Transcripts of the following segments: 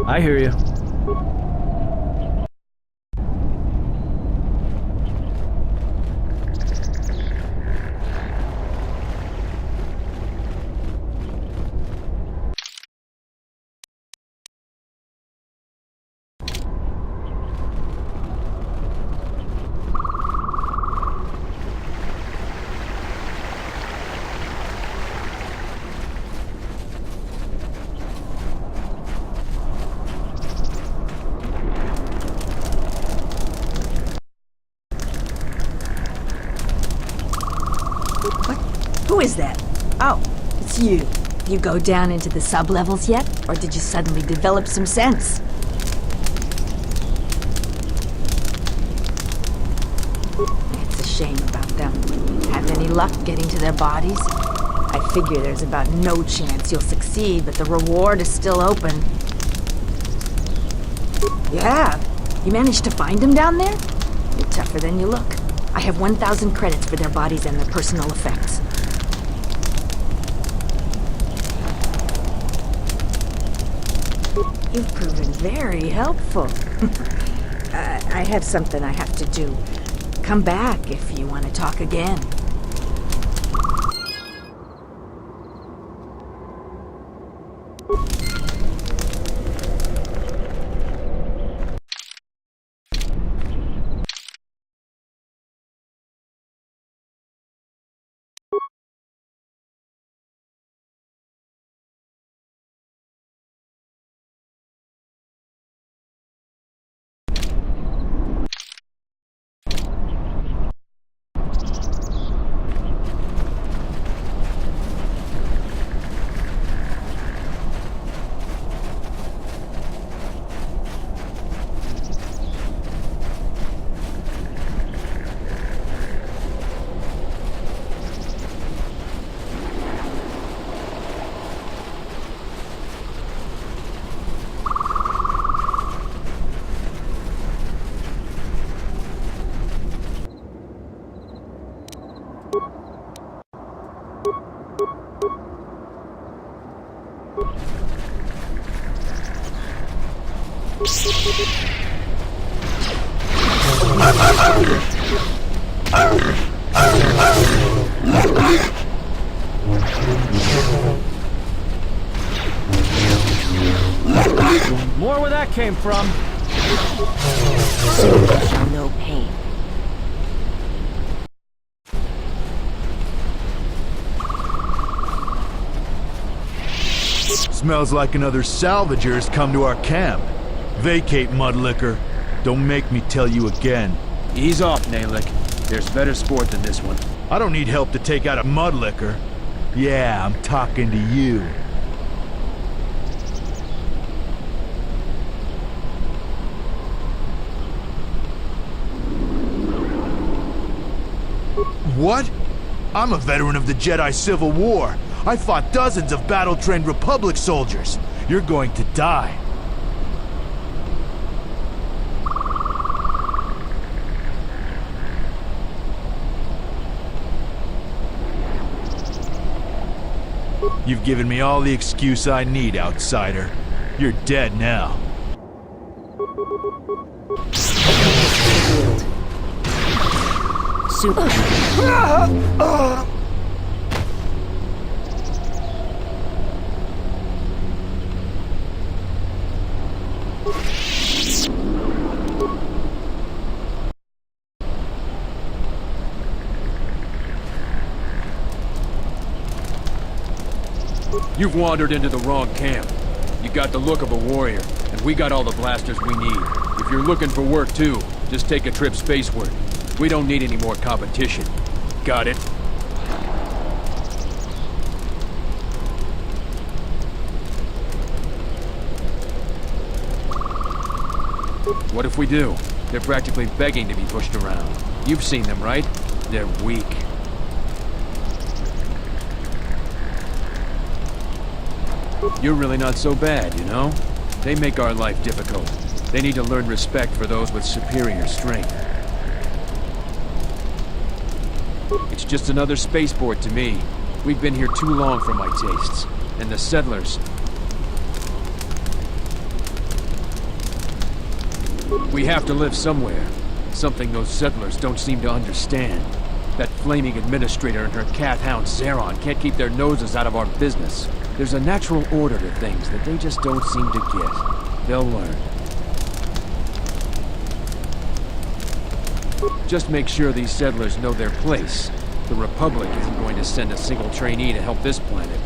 I hear you. Who is that? Oh, it's you. You go down into the sub-levels yet? Or did you suddenly develop some sense? It's a shame about them. Have any luck getting to their bodies? I figure there's about no chance you'll succeed, but the reward is still open. Yeah, you managed to find them down there? You're tougher than you look. I have 1,000 credits for their bodies and their personal effects. You've proven very helpful. I have something I have to do. Come back if you want to talk again. More where that came from. No pain. Smells like another salvager has come to our camp. Vacate, Mudlicker. Don't make me tell you again. Ease off, Nalick. There's better sport than this one. I don't need help to take out a Mudlicker. Yeah, I'm talking to you. What? I'm a veteran of the Jedi Civil War. I fought dozens of battle-trained Republic soldiers. You're going to die. You've given me all the excuse I need, outsider. You're dead now. Super. You've wandered into the wrong camp. You got the look of a warrior, and we got all the blasters we need. If you're looking for work too, just take a trip spaceward. We don't need any more competition. Got it? What if we do? They're practically begging to be pushed around. You've seen them, right? They're weak. You're really not so bad, you know? They make our life difficult. They need to learn respect for those with superior strength. It's just another spaceport to me. We've been here too long for my tastes. And the settlers... We have to live somewhere. Something those settlers don't seem to understand. That flaming administrator and her cat-hound Zeron can't keep their noses out of our business. There's a natural order to things that they just don't seem to get. They'll learn. Just make sure these settlers know their place. The Republic isn't going to send a single trainee to help this planet.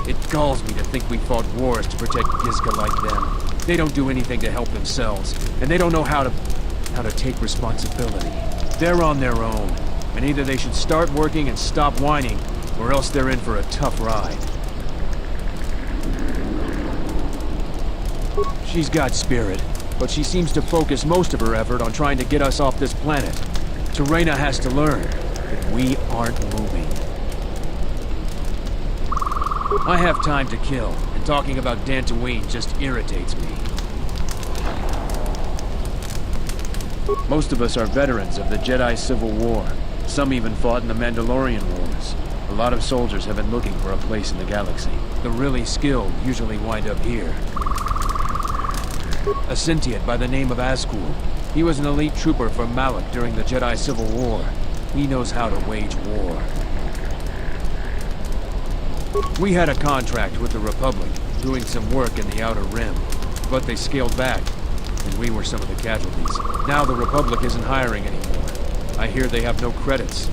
It galls me to think we fought wars to protect Gizka like them. They don't do anything to help themselves, and they don't know how to take responsibility. They're on their own, and either they should start working and stop whining, or else they're in for a tough ride. She's got spirit, but she seems to focus most of her effort on trying to get us off this planet. Terena has to learn that we aren't moving. I have time to kill, and talking about Dantooine just irritates me. Most of us are veterans of the Jedi Civil War. Some even fought in the Mandalorian Wars. A lot of soldiers have been looking for a place in the galaxy. The really skilled usually wind up here. A Sentient by the name of Azkul. He was an elite trooper for Malak during the Jedi Civil War. He knows how to wage war. We had a contract with the Republic, doing some work in the Outer Rim, but they scaled back, and we were some of the casualties. Now the Republic isn't hiring anymore. I hear they have no credits.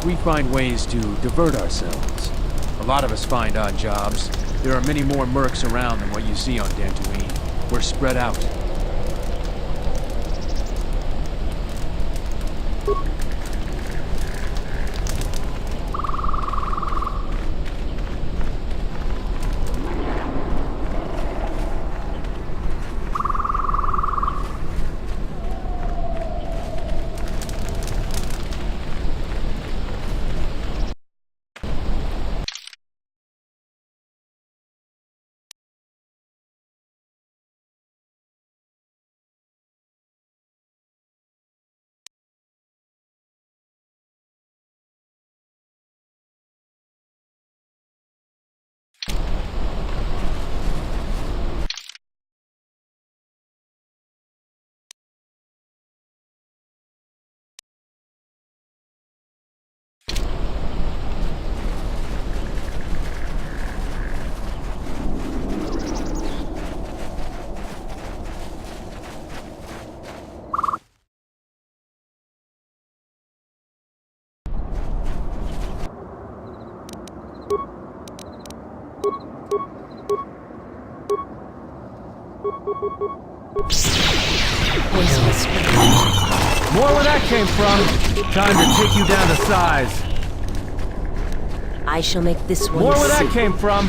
We find ways to divert ourselves. A lot of us find odd jobs. There are many more mercs around than what you see on Dantooine. We're spread out. More where that came from. Time to take you down to size. I shall make this one. More where that came from.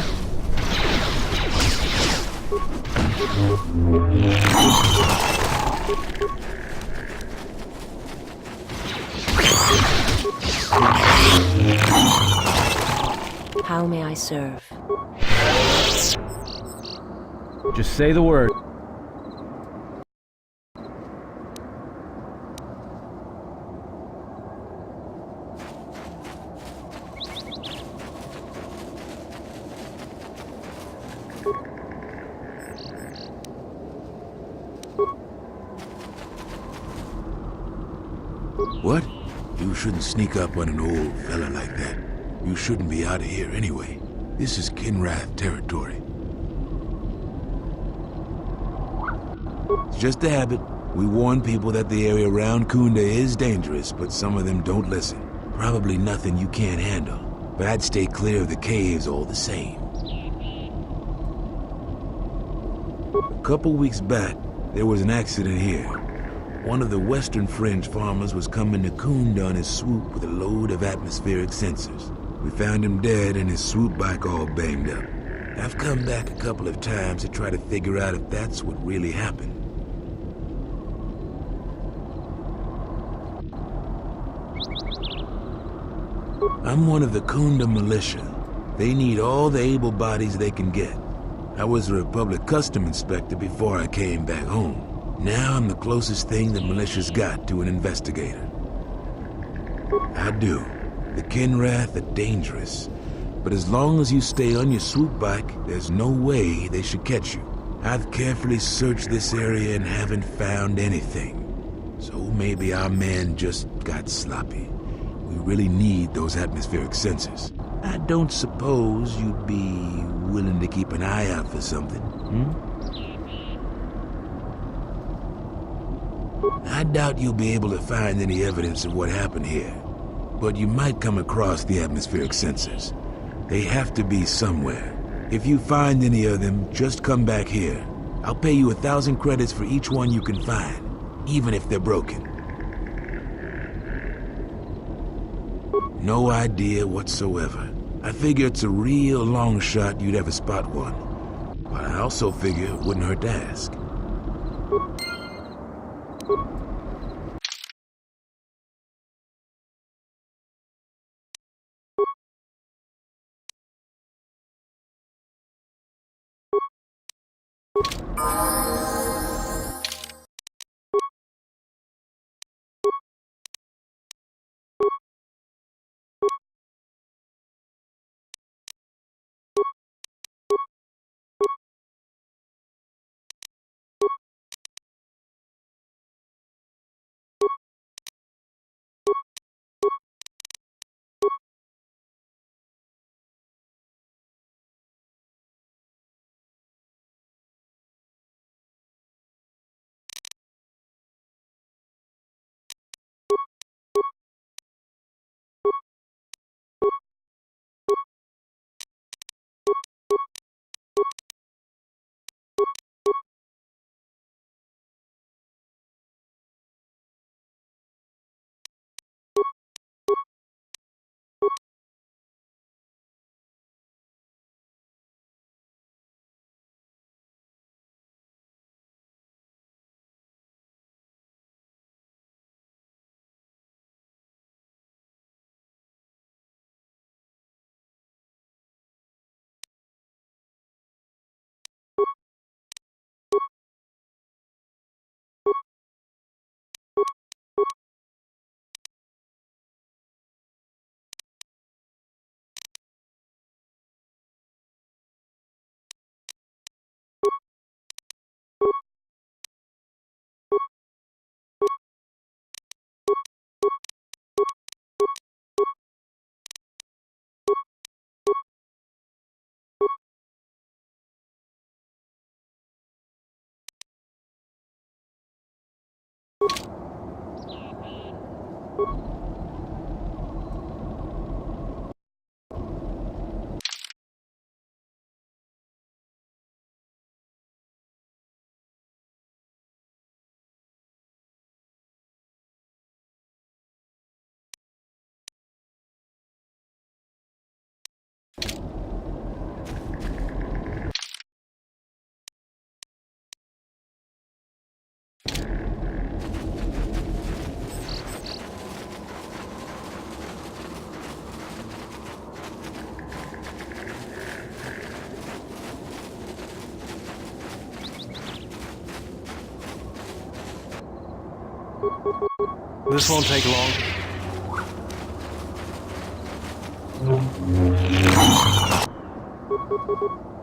How may I serve? Just say the word. shouldn't sneak up on an old fella like that. You shouldn't be out of here anyway. This is Kinrath territory. It's just a habit. We warn people that the area around Kunda is dangerous, but some of them don't listen. Probably nothing you can't handle, but I'd stay clear of the caves all the same. A couple weeks back, there was an accident here. One of the Western Fringe farmers was coming to Kunda on his swoop with a load of atmospheric sensors. We found him dead and his swoop bike all banged up. I've come back a couple of times to try to figure out if that's what really happened. I'm one of the Kunda militia. They need all the able bodies they can get. I was a Republic custom inspector before I came back home. Now I'm the closest thing the militia's got to an investigator. I do. The Kinrath are dangerous. But as long as you stay on your swoop bike, there's no way they should catch you. I've carefully searched this area and haven't found anything. So maybe our man just got sloppy. We really need those atmospheric sensors. I don't suppose you'd be willing to keep an eye out for something, I doubt you'll be able to find any evidence of what happened here. But you might come across the atmospheric sensors. They have to be somewhere. If you find any of them, just come back here. I'll pay you 1,000 credits for each one you can find, even if they're broken. No idea whatsoever. I figure it's a real long shot you'd ever spot one. But I also figure it wouldn't hurt to ask. This won't take long.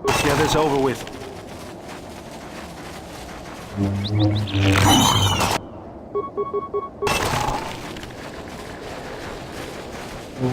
Let's get this over with. A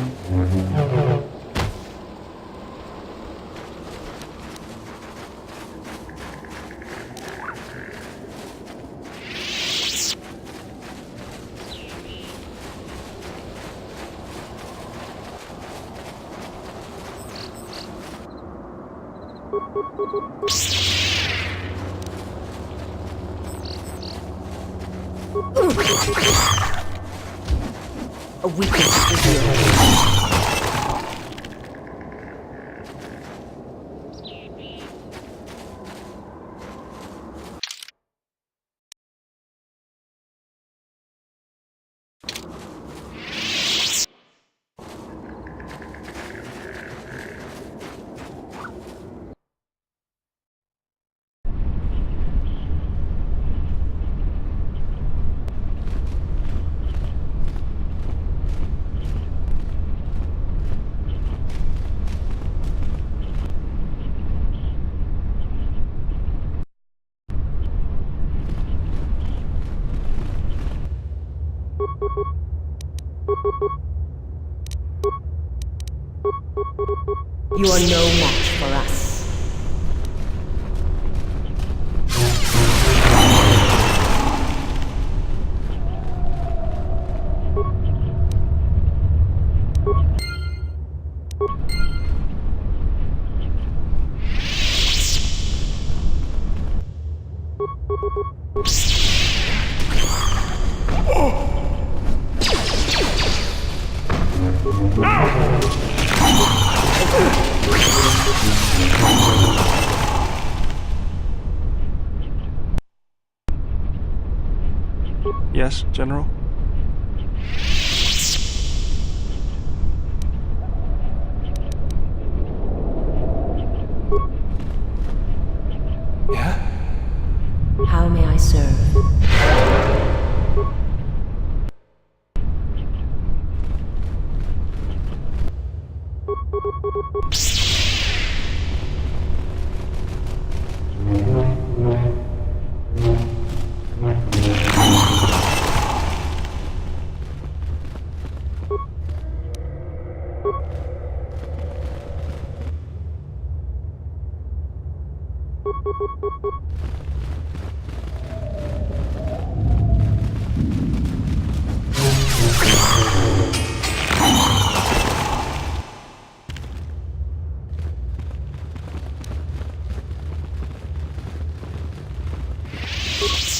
weakness revealed. You are no match for us. Yes, General? Yeah? How may I serve?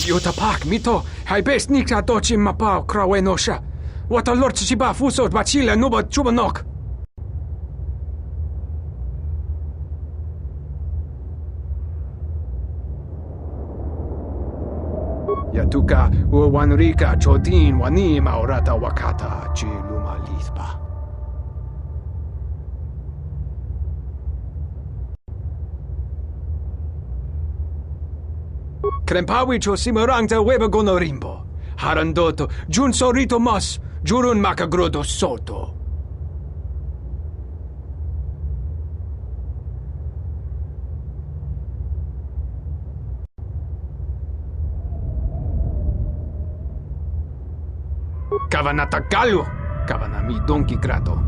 Yotapak, mito, hai best nikta dochi mapao krawenosha. What a lord chiba fuso bachila nuba chubanok. Yatuka uwanrika chodin wani maurata wakata chiluma lispa. Krempawi cho simurangta weba gonorimbo. Harandoto, jun sorito mas, jurun makagrodo soto. Kavanata galu, kavanami donki grato.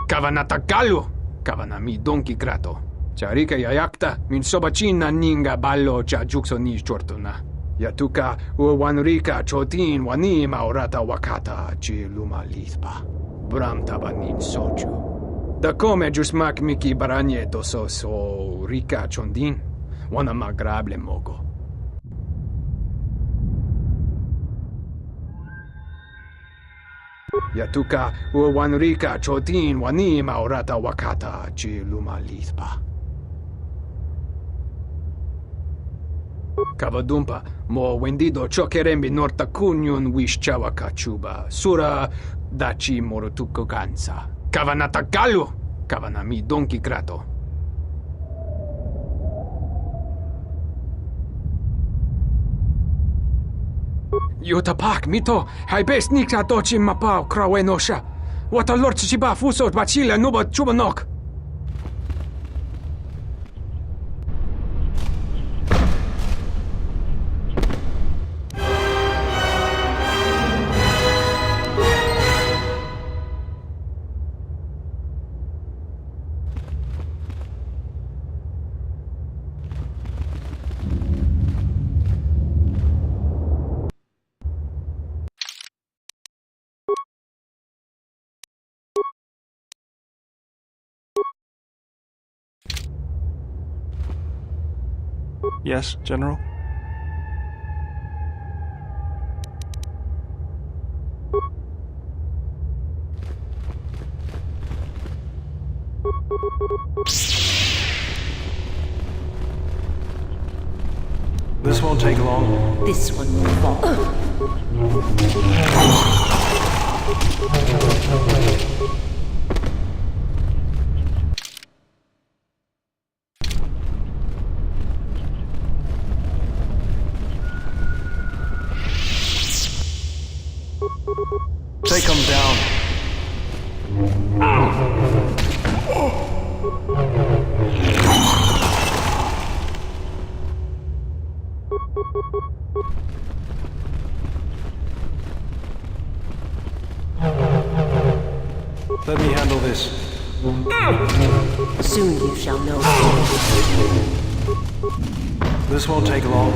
Kavanata galu, kavanami donki grato. Charika yayakta, min sobachina ninga ballo cha jukso ni chortuna. Yatuka uwanrika chotin wani maurata wakata chi luma lispa. Bram tabanin soju. Da come jusmak miki baranye doso so rika chondin, wana magrable mogo. Yatuka uwanrika chotin wani maurata wakata chi luma lispa. Kavadumpa, mo wendido chokerembi norta kunyun wish chawa kachuba, sura dachi morotuko gansa. Kavanata galu, kavanami donki grato. Yotapak, mito, hai best nikta dochi mapao krawenosha. What a lord chiba fuso bachila nuba chubanok. Yes, General? This won't take long. This one will fall. Take them down. Let me handle this. Soon you shall know. This won't take long.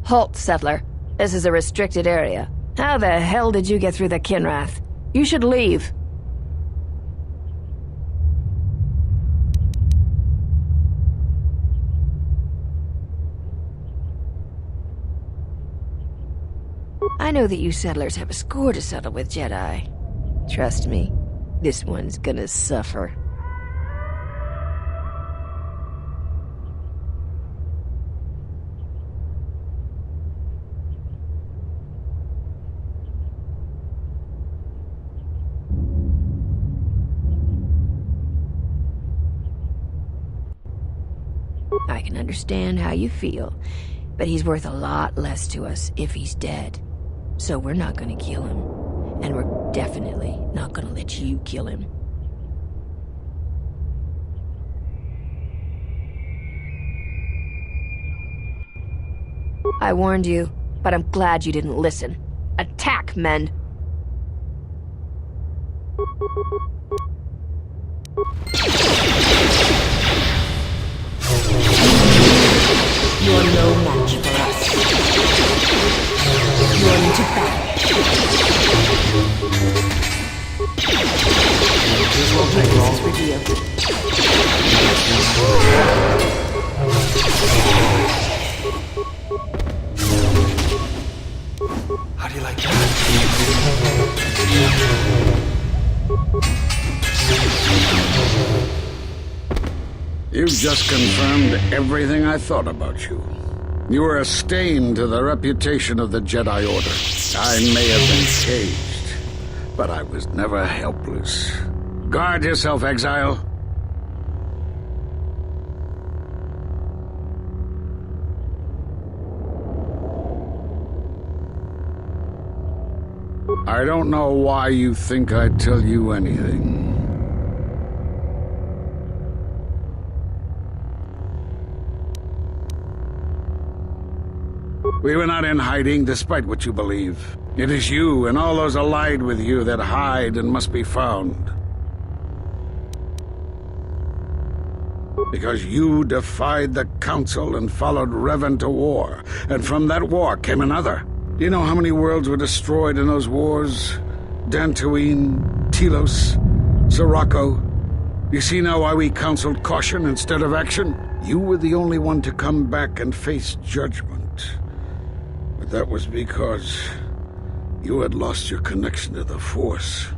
Halt, settler. This is a restricted area. How the hell did you get through the Kinrath? You should leave. I know that you settlers have a score to settle with Jedi. Trust me, this one's gonna suffer. I can understand how you feel, but he's worth a lot less to us if he's dead. So we're not gonna kill him, and we're definitely not gonna let you kill him. I warned you, but I'm glad you didn't listen. Attack, men! You're no match for us. You're into battle. This won't take long. This is revealed. How do you like that? You've just confirmed everything I thought about you. You were a stain to the reputation of the Jedi Order. I may have been caged, but I was never helpless. Guard yourself, exile. I don't know why you think I'd tell you anything. We were not in hiding, despite what you believe. It is you and all those allied with you that hide and must be found. Because you defied the Council and followed Revan to war, and from that war came another. Do you know how many worlds were destroyed in those wars? Dantooine, Telos, Sirocco. You see now why we counseled caution instead of action? You were the only one to come back and face judgment. But that was because you had lost your connection to the Force.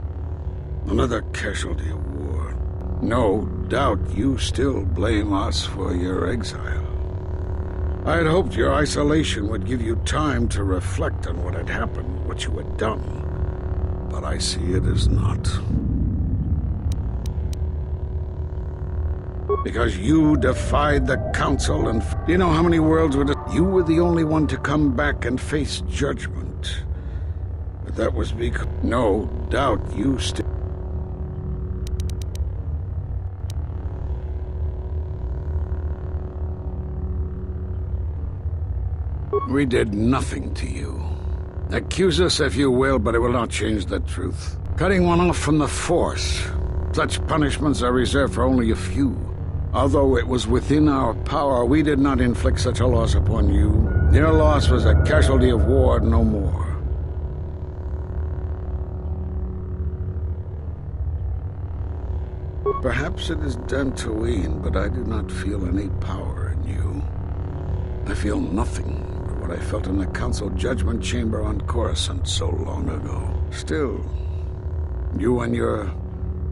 Another casualty of war. No doubt you still blame us for your exile. I had hoped your isolation would give you time to reflect on what had happened, what you had done. But I see it as not. Because you defied the Council and... Do you know how many worlds were... You were the only one to come back and face judgment. But that was because... No doubt you still... We did nothing to you. Accuse us if you will, but it will not change the truth. Cutting one off from the Force Such punishments are reserved for only a few. Although it was within our power, we did not inflict such a loss upon you. Your loss was a casualty of war, no more. Perhaps it is Anatoliy, but I do not feel any power in you. I feel nothing but what I felt in the Council Judgment Chamber on Coruscant so long ago. Still, you and your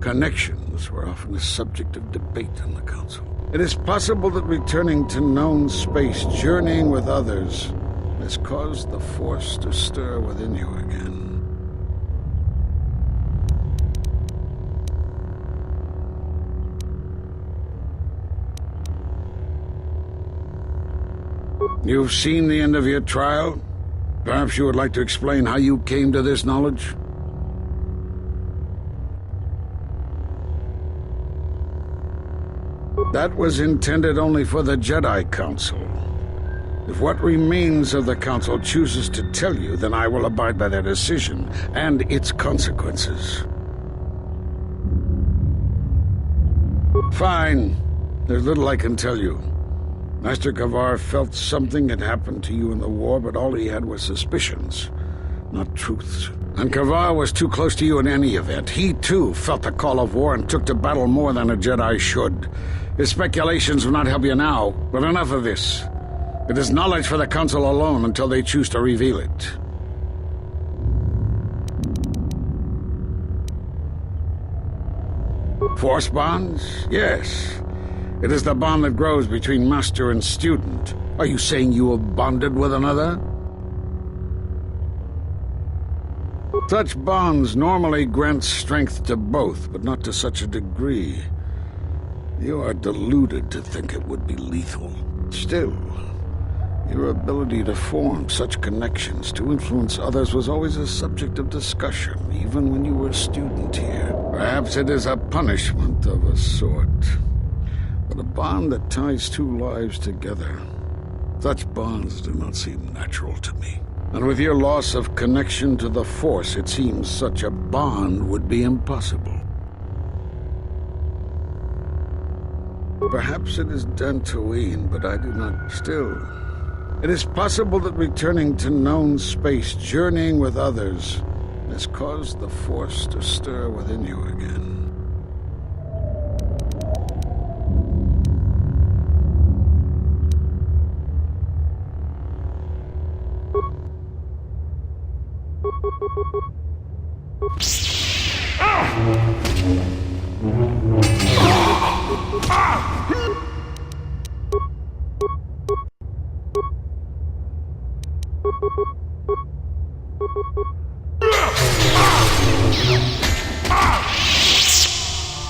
connections were often a subject of debate in the Council. It is possible that returning to known space, journeying with others, has caused the Force to stir within you again. You've seen the end of your trial? Perhaps you would like to explain how you came to this knowledge? That was intended only for the Jedi Council. If what remains of the Council chooses to tell you, then I will abide by their decision and its consequences. Fine. There's little I can tell you. Master Kavar felt something had happened to you in the war, but all he had was suspicions, not truths. And Kavar was too close to you in any event. He, too, felt the call of war and took to battle more than a Jedi should. His speculations will not help you now, but enough of this. It is knowledge for the Council alone until they choose to reveal it. Force bonds? Yes. It is the bond that grows between master and student. Are you saying you have bonded with another? Such bonds normally grant strength to both, but not to such a degree. You are deluded to think it would be lethal. Still, your ability to form such connections to influence others was always a subject of discussion, even when you were a student here. Perhaps it is a punishment of a sort. But a bond that ties two lives together, such bonds do not seem natural to me. And with your loss of connection to the Force, it seems such a bond would be impossible. Perhaps it is Anatoliy, but I do not. Still, it is possible that returning to known space, journeying with others, has caused the Force to stir within you again.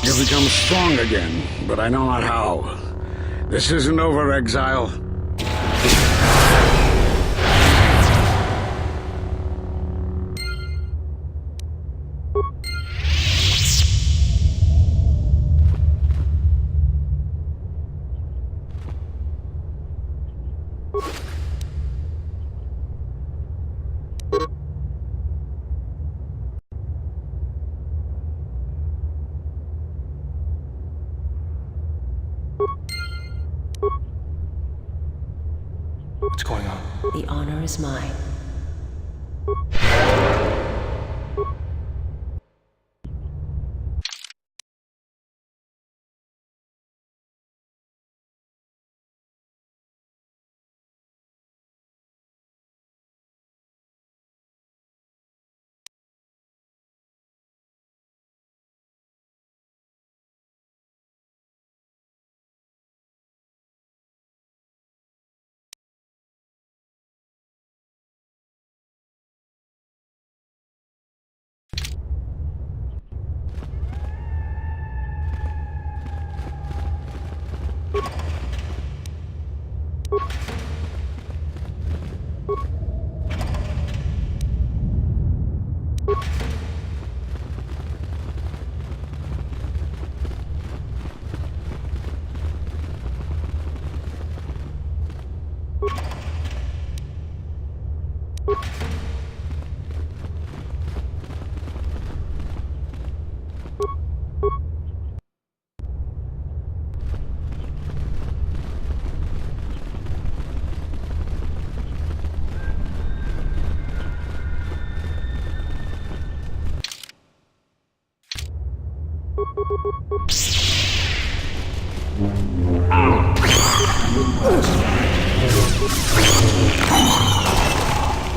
You've become strong again, but I know not how. This isn't over, exile. What's going on? The honor is mine.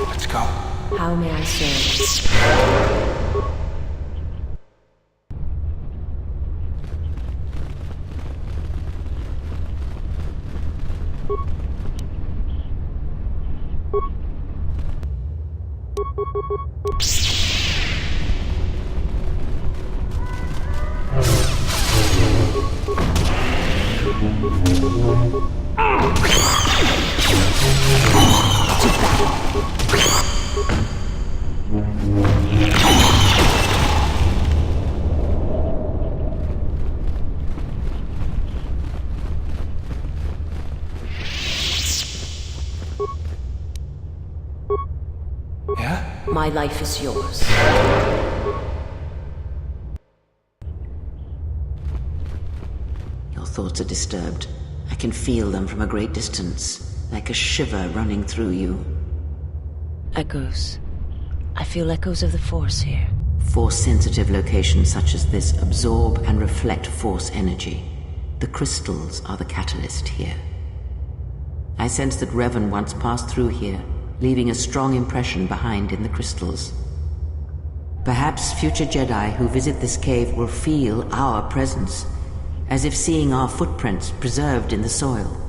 Let's go. How may I serve? Yeah? My life is yours. Your thoughts are disturbed. I can feel them from a great distance, like a shiver running through you. Echoes. I feel echoes of the Force here. Force-sensitive locations such as this absorb and reflect Force energy. The crystals are the catalyst here. I sense that Revan once passed through here, leaving a strong impression behind in the crystals. Perhaps future Jedi who visit this cave will feel our presence, as if seeing our footprints preserved in the soil.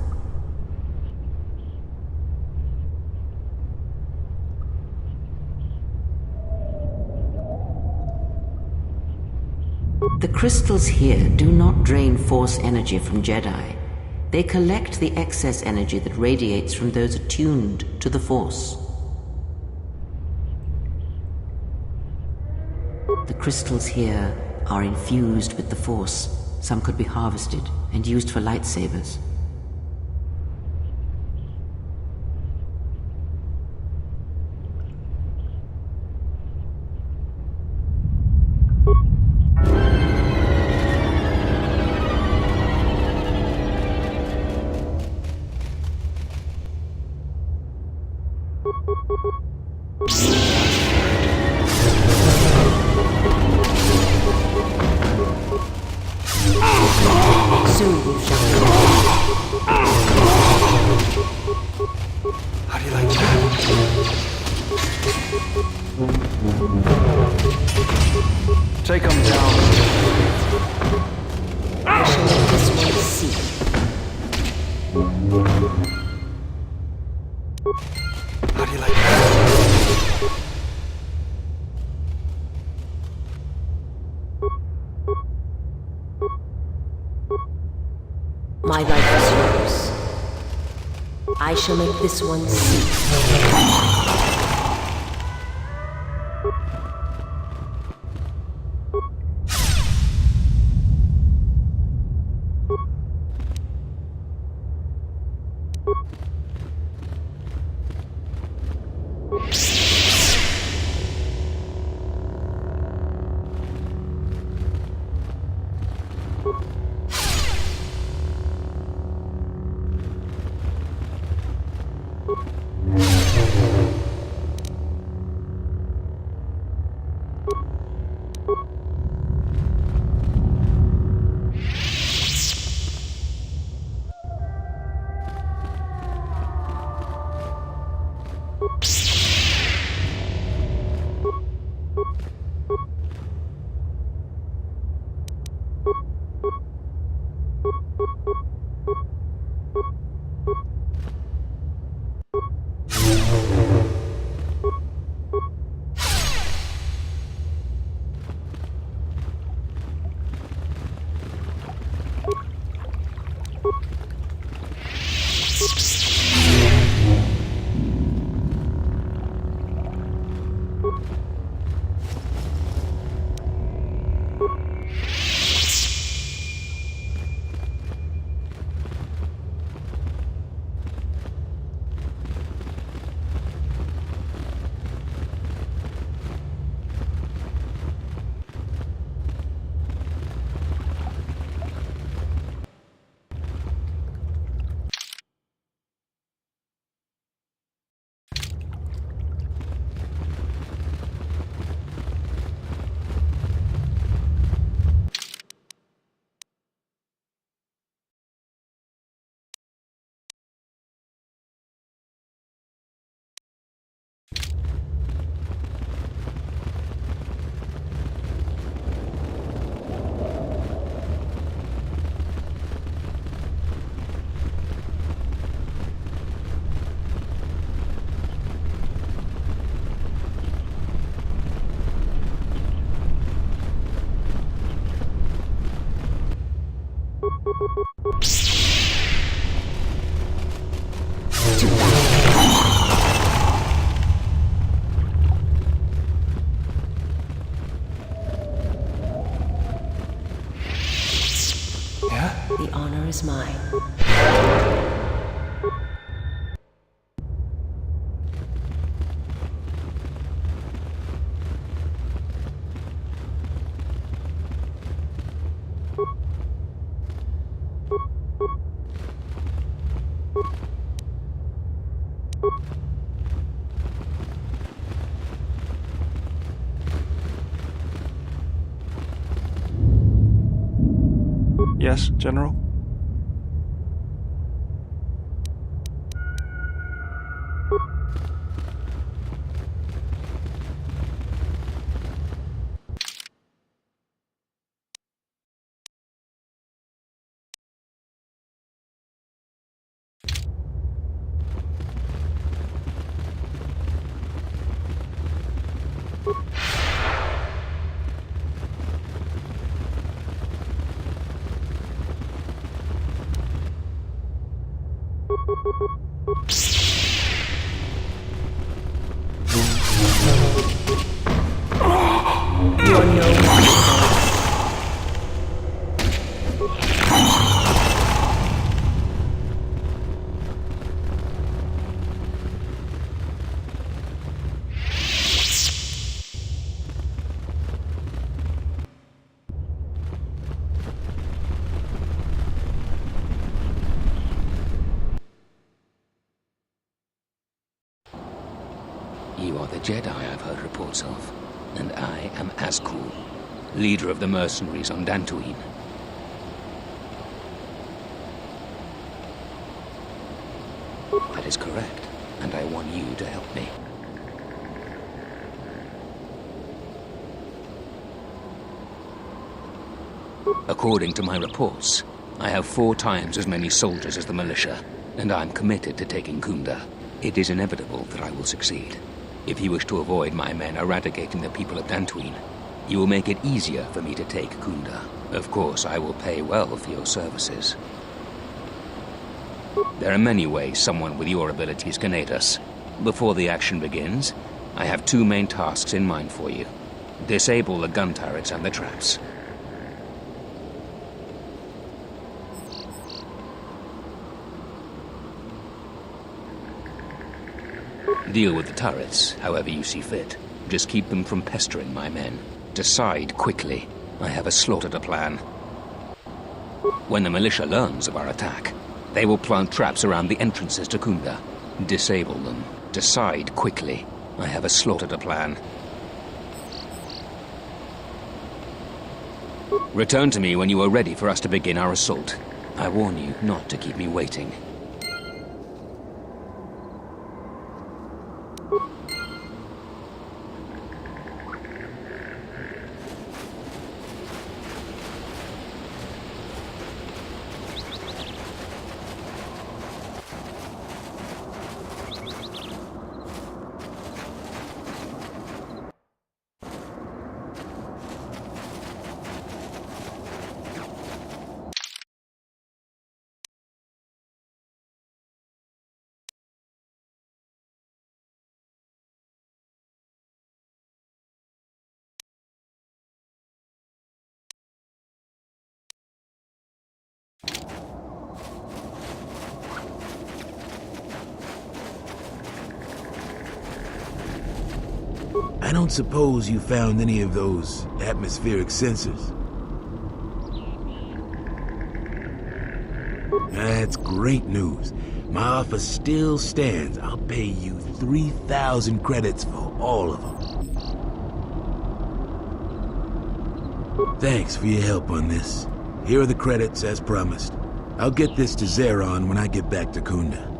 The crystals here do not drain Force energy from Jedi. They collect the excess energy that radiates from those attuned to the Force. The crystals here are infused with the Force. Some could be harvested and used for lightsabers. How do you like that? Take them down. I shall let this one see. How do you like that? My life is yours. I shall make this one see. Yes, General? You are the Jedi I've heard reports of, and I am Azkul, leader of the mercenaries on Dantooine. That is correct, and I want you to help me. According to my reports, I have 4 times as many soldiers as the militia, and I'm committed to taking Kunda. It is inevitable that I will succeed. If you wish to avoid my men eradicating the people of Dantooine, you will make it easier for me to take Kunda. Of course, I will pay well for your services. There are many ways someone with your abilities can aid us. Before the action begins, I have 2 main tasks in mind for you. Disable the gun turrets and the traps. Deal with the turrets however you see fit. Just keep them from pestering my men. Decide quickly. I have a slaughter to plan. When the militia learns of our attack, they will plant traps around the entrances to Kunda. Disable them. Decide quickly. I have a slaughter to plan. Return to me when you are ready for us to begin our assault. I warn you not to keep me waiting. I don't suppose you found any of those atmospheric sensors? That's great news. My offer still stands. I'll pay you 3,000 credits for all of them. Thanks for your help on this. Here are the credits as promised. I'll get this to Zeron when I get back to Kunda.